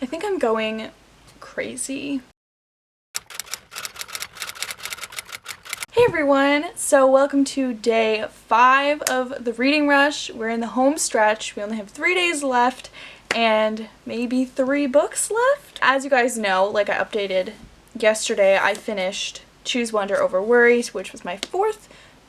I think I'm going crazy. Hey everyone! So welcome to day 5 of the reading rush. We're in the home stretch. We only have 3 days left and maybe 3 books left. As you guys know, like I updated yesterday, I finished Choose Wonder Over Worry, which was my 4th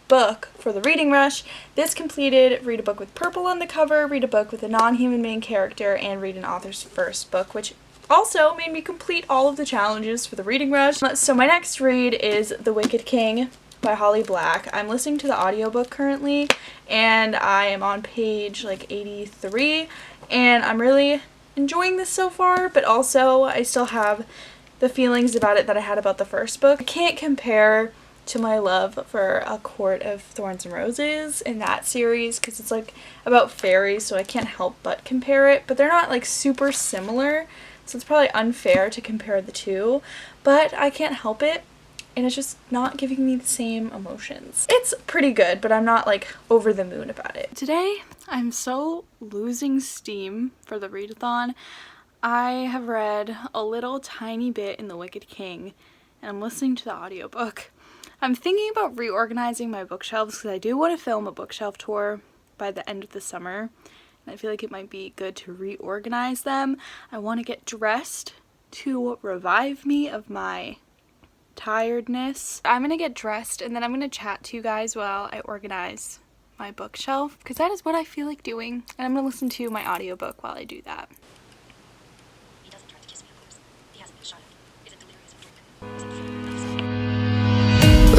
book for the reading rush. This completed read a book with purple on the cover, read a book with a non-human main character, and read an author's first book, which also made me complete all of the challenges for the reading rush. So my next read is The Wicked King by Holly Black. I'm listening to the audiobook currently, and I am on page like 83, and I'm really enjoying this so far, but also I still have the feelings about it that I had about the first book. I can't compare to my love for A Court of Thorns and Roses in that series because it's like about fairies, so I can't help but compare it, but they're not like super similar, so it's probably unfair to compare the two, but I can't help it, and it's just not giving me the same emotions. It's pretty good, but I'm not like over the moon about it. Today I'm so losing steam for the readathon. I have read a little tiny bit in The Wicked King, and I'm listening to the audiobook. I'm thinking about reorganizing my bookshelves because I do want to film a bookshelf tour by the end of the summer, and I feel like it might be good to reorganize them. I want to get dressed to revive me of my tiredness. I'm gonna get dressed and then I'm gonna chat to you guys while I organize my bookshelf because that is what I feel like doing, and I'm gonna listen to my audiobook while I do that. He doesn't try to kiss me, of course. He hasn't been shot at. Is it delirious of drink?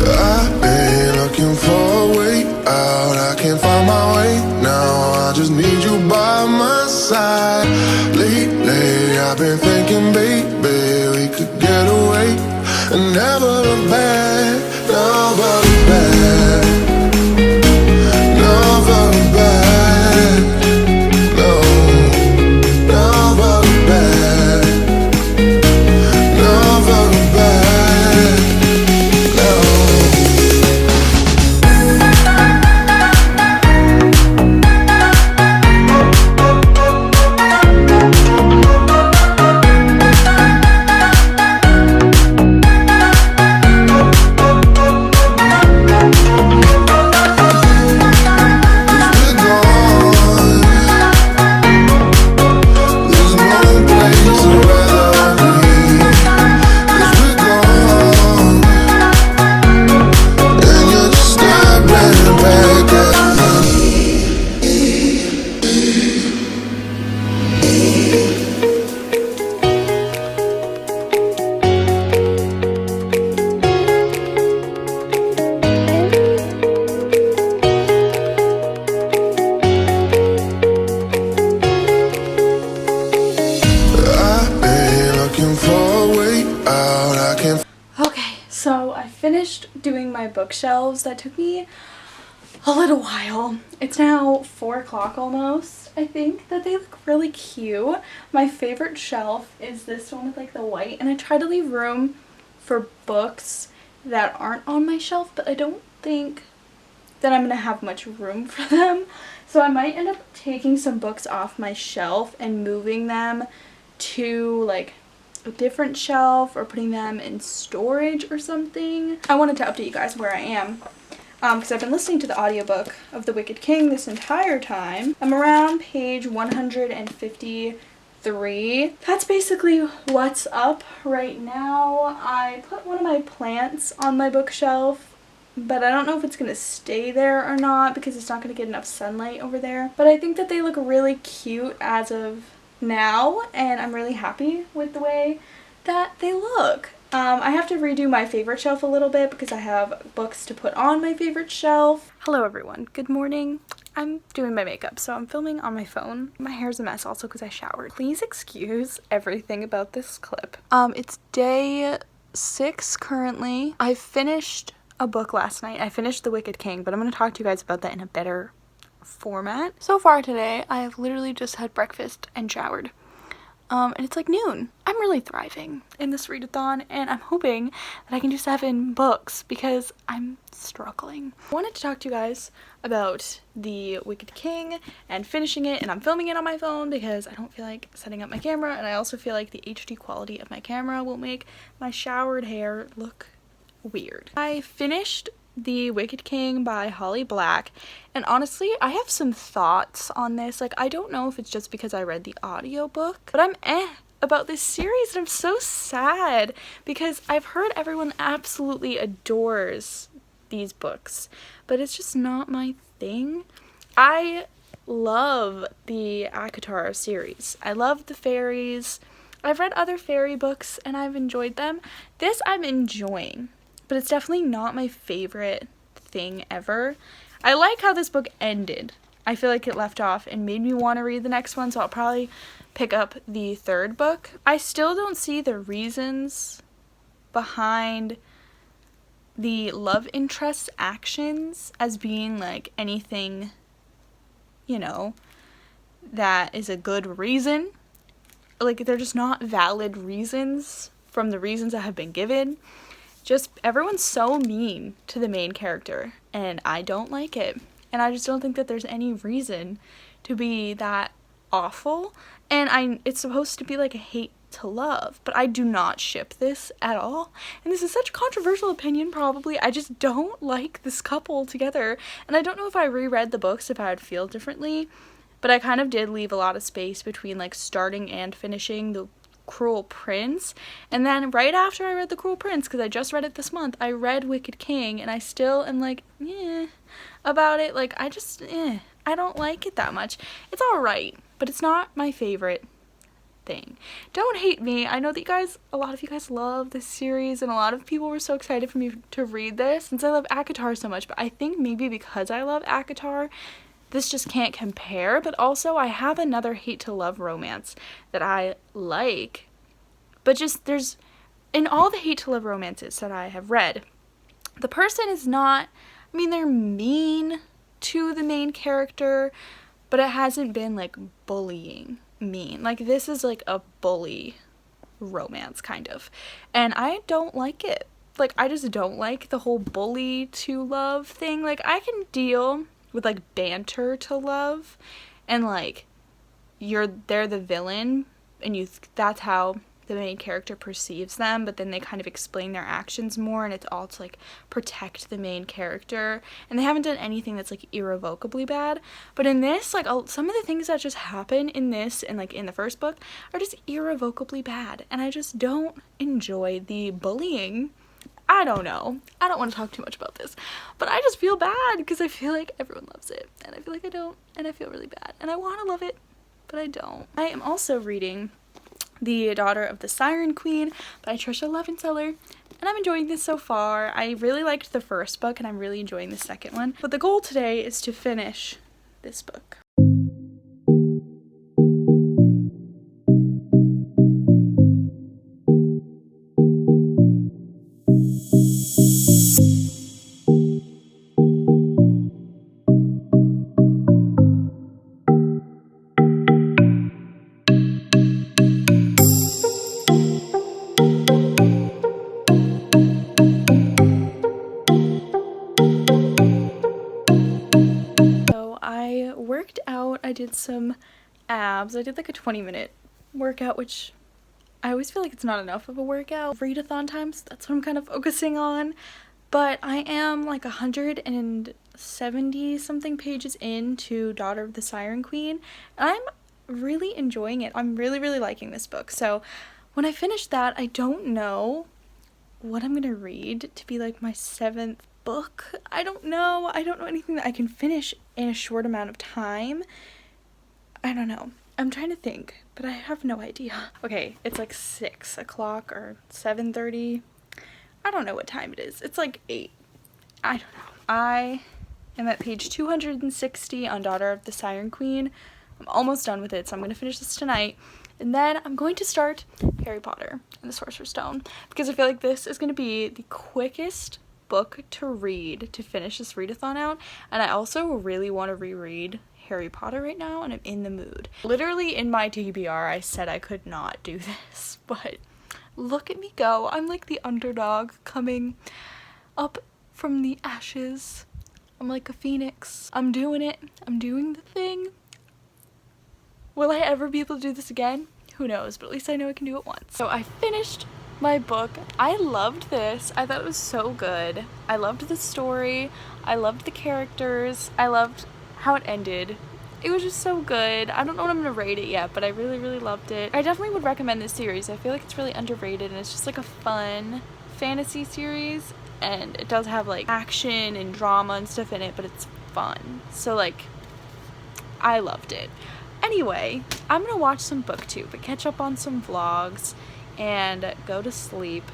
I've been looking for a way out. I can't find my way now. I just need you by my side. Lately I've been thinking, baby, we could get away and never look back. Never look back. Never look back. No, never look back. Never look back. No. Okay, so I finished doing my bookshelves. That took me a little while. It's now 4 o'clock almost. I think that they look really cute. My favorite shelf is this one with like the white, and I try to leave room for books that aren't on my shelf, but I don't think that I'm gonna have much room for them. So I might end up taking some books off my shelf and moving them to like a different shelf or putting them in storage or something. I wanted to update you guys where I am because I've been listening to the audiobook of The Wicked King this entire time. I'm around page 153. That's basically what's up right now. I put one of my plants on my bookshelf, but I don't know if it's gonna stay there or not because it's not gonna get enough sunlight over there. But I think that they look really cute as of now, and I'm really happy with the way that they look. I have to redo my favorite shelf a little bit because I have books to put on my favorite shelf. Hello everyone, good morning. I'm doing my makeup, so I'm filming on my phone. My hair's a mess also because I showered. Please excuse everything about this clip. It's day 6 currently. I finished a book last night. I finished The Wicked King, but I'm going to talk to you guys about that in a better format. So far today, I have literally just had breakfast and showered. and it's like noon. I'm really thriving in this readathon, and I'm hoping that I can do 7 books because I'm struggling. I wanted to talk to you guys about The Wicked King and finishing it, and I'm filming it on my phone because I don't feel like setting up my camera, and I also feel like the HD quality of my camera will make my showered hair look weird. I finished The Wicked King by Holly Black, and honestly I have some thoughts on this. Like, I don't know if it's just because I read the audiobook, but I'm about this series, and I'm so sad because I've heard everyone absolutely adores these books, but it's just not my thing. I love the ACOTAR series. I love the fairies. I've read other fairy books and I've enjoyed them. This I'm enjoying, but it's definitely not my favorite thing ever. I like how this book ended. I feel like it left off and made me want to read the next one, so I'll probably pick up the 3rd book. I still don't see the reasons behind the love interest's actions as being like anything, you know, that is a good reason. Like, they're just not valid reasons from the reasons that have been given. Just everyone's so mean to the main character, and I don't like it. And I just don't think that there's any reason to be that awful. And it's supposed to be like a hate to love, but I do not ship this at all. And this is such a controversial opinion, probably. I just don't like this couple together. And I don't know if I reread the books if I would feel differently, but I kind of did leave a lot of space between like starting and finishing The Cruel Prince. And then right after I read The Cruel Prince, because I just read it this month, I read Wicked King, and I still am like, about it. Like, I don't like it that much. It's alright, but it's not my favorite thing. Don't hate me. I know that a lot of you guys love this series, and a lot of people were so excited for me to read this since I love ACOTAR so much, but I think maybe because I love ACOTAR, this just can't compare. But also, I have another hate to love romance that I like, but just in all the hate to love romances that I have read, the person is not, I mean, they're mean to the main character, but it hasn't been like bullying mean. Like, this is like a bully romance kind of, and I don't like it. Like, I just don't like the whole bully to love thing. Like, I can deal with like banter to love, and like they're the villain, and that's how the main character perceives them, but then they kind of explain their actions more, and it's all to like protect the main character, and they haven't done anything that's like irrevocably bad. But in this, like, some of the things that just happen in this and like in the first book are just irrevocably bad, and I just don't enjoy the bullying. I don't know. I don't want to talk too much about this, but I just feel bad because I feel like everyone loves it, and I feel like I don't, and I feel really bad, and I want to love it, but I don't. I am also reading The Daughter of the Siren Queen by Trisha Levenseller, and I'm enjoying this so far. I really liked the first book, and I'm really enjoying the second one, but the goal today is to finish this book. I did some abs. I did like a 20-minute workout, which I always feel like it's not enough of a workout. Readathon times, that's what I'm kind of focusing on. But I am like 170 something pages into Daughter of the Siren Queen, and I'm really enjoying it. I'm really liking this book. So when I finish that, I don't know what I'm gonna read to be like my 7th book. I don't know anything that I can finish in a short amount of time. I don't know. I'm trying to think, but I have no idea. Okay, it's like 6 o'clock or 7:30. I don't know what time it is. It's like 8. I don't know. I am at page 260 on Daughter of the Siren Queen. I'm almost done with it, so I'm going to finish this tonight. And then I'm going to start Harry Potter and the Sorcerer's Stone, because I feel like this is going to be the quickest book to read to finish this readathon out. And I also really want to reread Harry Potter right now, and I'm in the mood. Literally in my TBR, I said I could not do this, but look at me go. I'm like the underdog coming up from the ashes. I'm like a phoenix. I'm doing it. I'm doing the thing. Will I ever be able to do this again? Who knows, but at least I know I can do it once. So I finished my book. I loved this. I thought it was so good. I loved the story. I loved the characters. I loved how it ended. It was just so good. I don't know what I'm gonna rate it yet, but I really, really loved it. I definitely would recommend this series. I feel like it's really underrated, and it's just like a fun fantasy series, and it does have like action and drama and stuff in it, but it's fun. So like, I loved it. Anyway, I'm gonna watch some booktube, catch up on some vlogs, and go to sleep,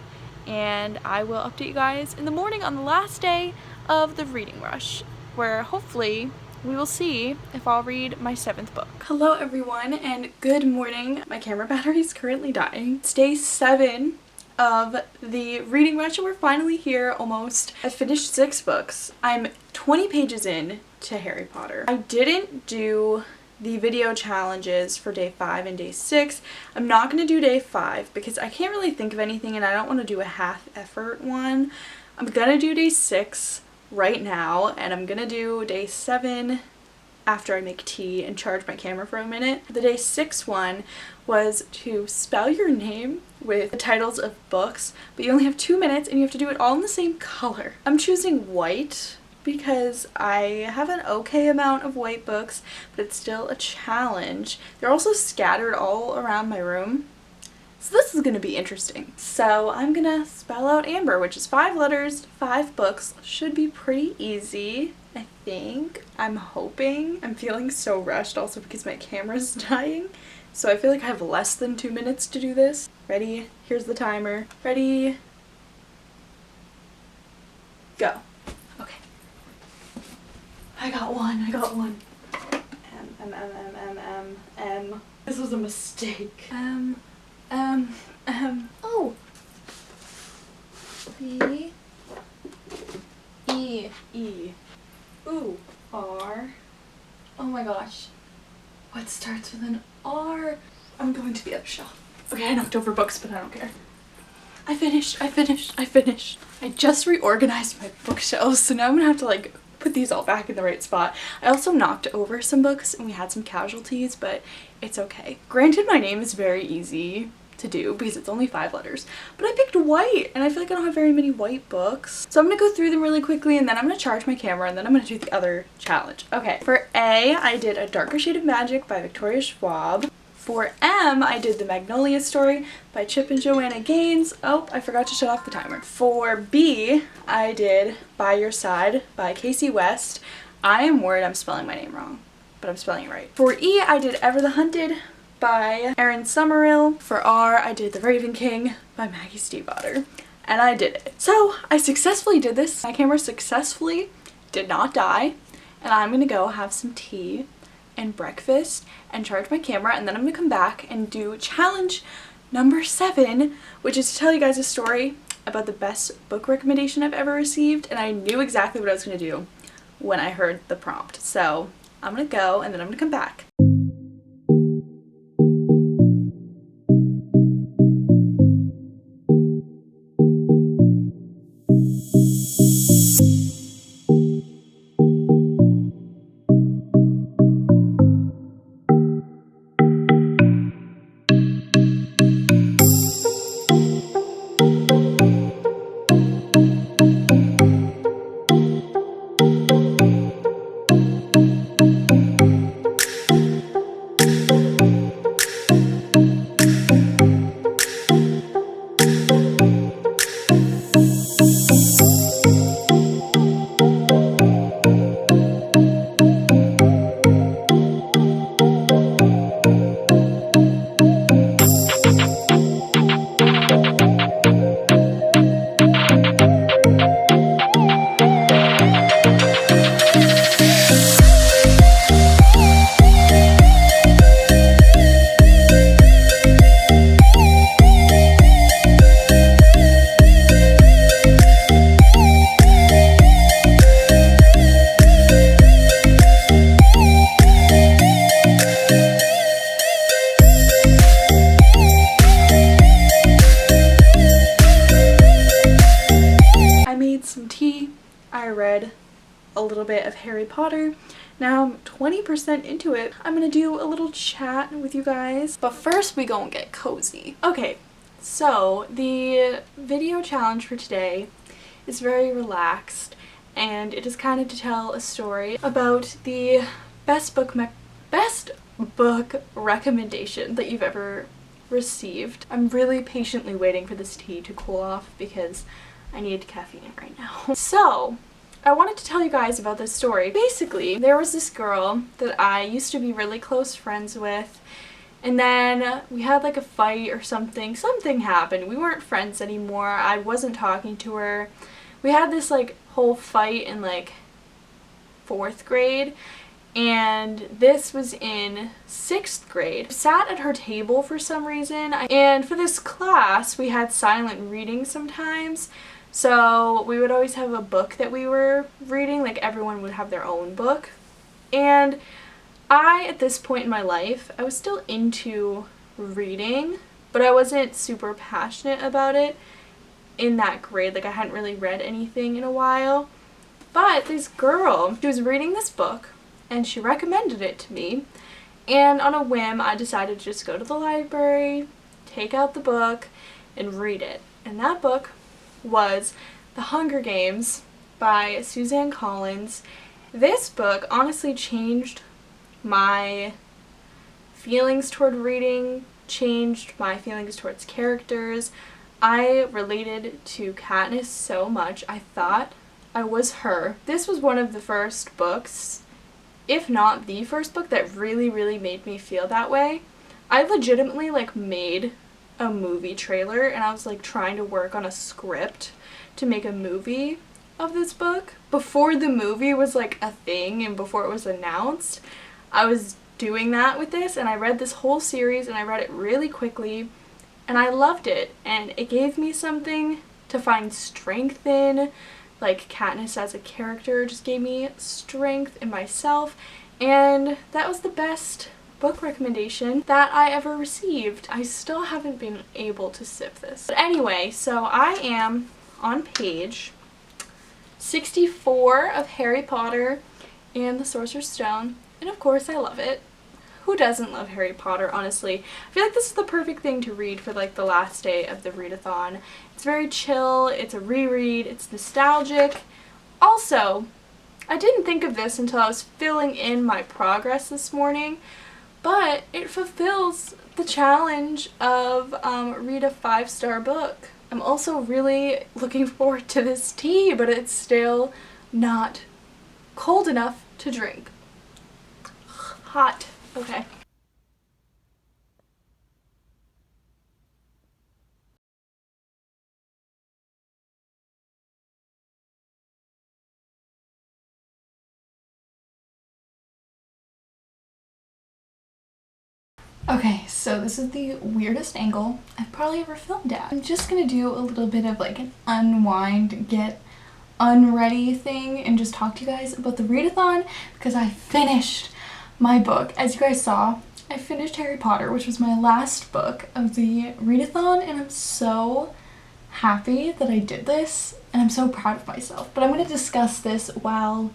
and I will update you guys in the morning on the last day of the reading rush, where hopefully we will see if I'll read my 7th book. Hello everyone and good morning. My camera battery is currently dying. It's day 7 of the reading rush and we're finally here almost. I finished 6 books. I'm 20 pages in to Harry Potter. I didn't do the video challenges for day 5 and day 6. I'm not going to do day 5 because I can't really think of anything and I don't want to do a half effort one. I'm going to do day 6 right now, and I'm gonna do day 7 after I make tea and charge my camera for a minute. The day 6 one was to spell your name with the titles of books, but you only have 2 minutes and you have to do it all in the same color. I'm choosing white because I have an okay amount of white books, but it's still a challenge. They're also scattered all around my room. So this is going to be interesting. So I'm going to spell out Amber, which is 5 letters, 5 books. Should be pretty easy, I think. I'm hoping. I'm feeling so rushed also because my camera's dying. So I feel like I have less than 2 minutes to do this. Ready? Here's the timer. Ready? Go. Okay. I got one. M. This was a mistake. Oh. B. E. Ooh. R. Oh my gosh. What starts with an R? I'm going to be at a shop. Okay, I knocked over books, but I don't care. I finished. I just reorganized my bookshelves, so now I'm gonna have to like put these all back in the right spot. I also knocked over some books and we had some casualties, but it's okay. Granted, my name is very easy to do because it's only 5 letters, but I picked white and I feel like I don't have very many white books. So I'm gonna go through them really quickly and then I'm gonna charge my camera and then I'm gonna do the other challenge. Okay, for A, I did A Darker Shade of Magic by Victoria Schwab. For M, I did The Magnolia Story by Chip and Joanna Gaines. Oh, I forgot to shut off the timer. For B, I did By Your Side by Casey West. I am worried I'm spelling my name wrong, but I'm spelling it right. For E, I did Ever the Hunted by Erin Summerall. For R, I did The Raven King by Maggie Stiefvater. And I did it. So, I successfully did this. My camera successfully did not die. And I'm gonna go have some tea and breakfast and charge my camera, and then I'm gonna come back and do challenge number 7, which is to tell you guys a story about the best book recommendation I've ever received, and I knew exactly what I was gonna do when I heard the prompt. So I'm gonna go and then I'm gonna come back. read a little bit of Harry Potter. Now I'm 20% into it. I'm gonna do a little chat with you guys, but first we gonna get cozy. Okay, so the video challenge for today is very relaxed, and it is kind of to tell a story about the best book recommendation that you've ever received. I'm really patiently waiting for this tea to cool off because I need caffeine right now. So I wanted to tell you guys about this story. Basically, there was this girl that I used to be really close friends with, and then we had like a fight or something. Something happened. We weren't friends anymore. I wasn't talking to her. We had this like whole fight in like 4th grade, and this was in 6th grade. I sat at her table for some reason, and for this class we had silent reading sometimes. So we would always have a book that we were reading, like everyone would have their own book. And I, at this point in my life, I was still into reading, but I wasn't super passionate about it in that grade. Like I hadn't really read anything in a while. But this girl, she was reading this book and she recommended it to me. And on a whim, I decided to just go to the library, take out the book, and read it. And that book was The Hunger Games by Suzanne Collins. This book honestly changed my feelings toward reading, changed my feelings towards characters. I related to Katniss so much. I thought I was her. This was one of the first books, if not the first book, that really made me feel that way. I legitimately like made a movie trailer, and I was like trying to work on a script to make a movie of this book. Before the movie was like a thing and before it was announced, I was doing that with this, and I read this whole series and I read it really quickly and I loved it, and it gave me something to find strength in. Like Katniss as a character just gave me strength in myself, and that was the best book recommendation that I ever received. I still haven't been able to sip this. But anyway, so I am on page 64 of Harry Potter and the Sorcerer's Stone, and of course I love it. Who doesn't love Harry Potter, honestly? I feel like this is the perfect thing to read for like the last day of the readathon. It's very chill, it's a reread, it's nostalgic. Also, I didn't think of this until I was filling in my progress this morning, but it fulfills the challenge of read a 5-star book. I'm also really looking forward to this tea, but it's still not cold enough to drink. Hot. Okay. Okay, so this is the weirdest angle I've probably ever filmed at. I'm just gonna do a little bit of like an unwind, get unready thing and just talk to you guys about the readathon because I finished my book. As you guys saw, I finished Harry Potter, which was my last book of the readathon, and I'm so happy that I did this and I'm so proud of myself. But I'm gonna discuss this while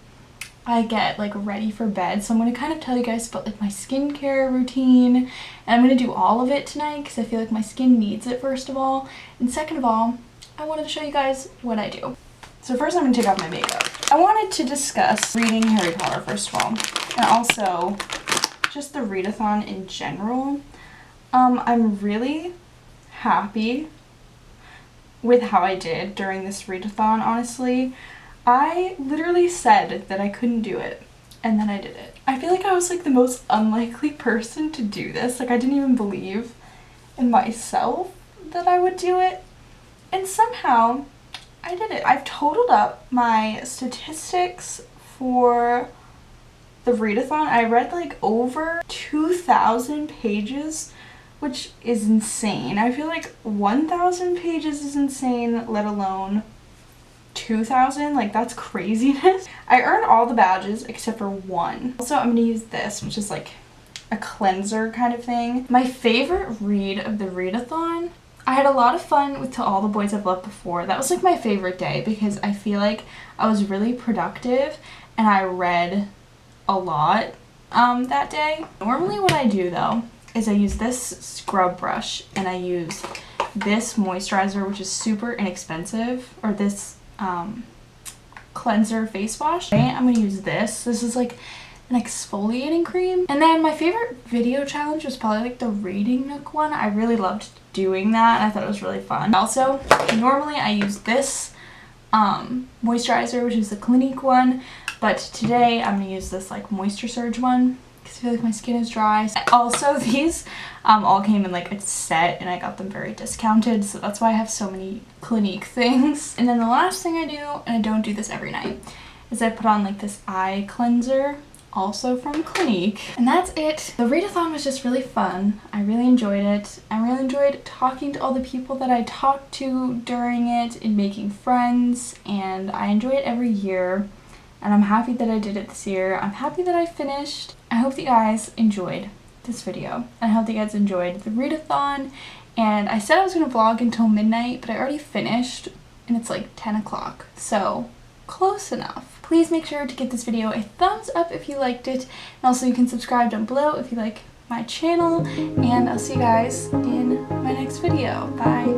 I get like ready for bed, so I'm going to kind of tell you guys about like my skincare routine, and I'm going to do all of it tonight because I feel like my skin needs it, first of all, and second of all, I wanted to show you guys what I do. So first I'm going to take off my makeup. I wanted to discuss reading Harry Potter first of all, and also just the readathon in general. I'm really happy with how I did during this readathon, honestly. I literally said that I couldn't do it, and then I did it. I feel like I was like the most unlikely person to do this. Like I didn't even believe in myself that I would do it, and somehow I did it. I've totaled up my statistics for the readathon. I read like over 2,000 pages, which is insane. I feel like 1,000 pages is insane, let alone 2,000, like that's craziness. I earned all the badges except for one. Also, I'm gonna use this, which is like a cleanser kind of thing. My favorite read of the readathon, I had a lot of fun with To All the Boys I've Loved Before. That was like my favorite day because I feel like I was really productive and I read a lot that day. Normally what I do though is I use this scrub brush and I use this moisturizer, which is super inexpensive, or this cleanser face wash. Today I'm going to use this. This is like an exfoliating cream. And then my favorite video challenge was probably like the Reading Nook one. I really loved doing that and I thought it was really fun. Also, normally I use this moisturizer, which is the Clinique one, but today I'm going to use this like Moisture Surge one because I feel like my skin is dry. Also, these all came in like a set and I got them very discounted, so that's why I have so many Clinique things. And then the last thing I do, and I don't do this every night, is I put on like this eye cleanser, also from Clinique. And that's it. The readathon was just really fun. I really enjoyed it. I really enjoyed talking to all the people that I talked to during it and making friends, and I enjoy it every year. And I'm happy that I did it this year. I'm happy that I finished. I hope you guys enjoyed this video. I hope you guys enjoyed the readathon. And I said I was going to vlog until midnight, but I already finished and it's like 10 o'clock. So close enough. Please make sure to give this video a thumbs up if you liked it. And also you can subscribe down below if you like my channel. And I'll see you guys in my next video. Bye.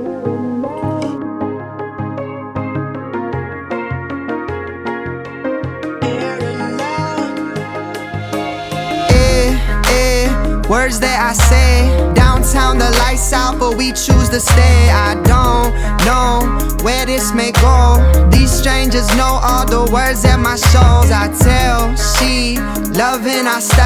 Words that I say, downtown the lights out, but we choose to stay. I don't know where this may go. These strangers know all the words at my shows. I tell she loving our style.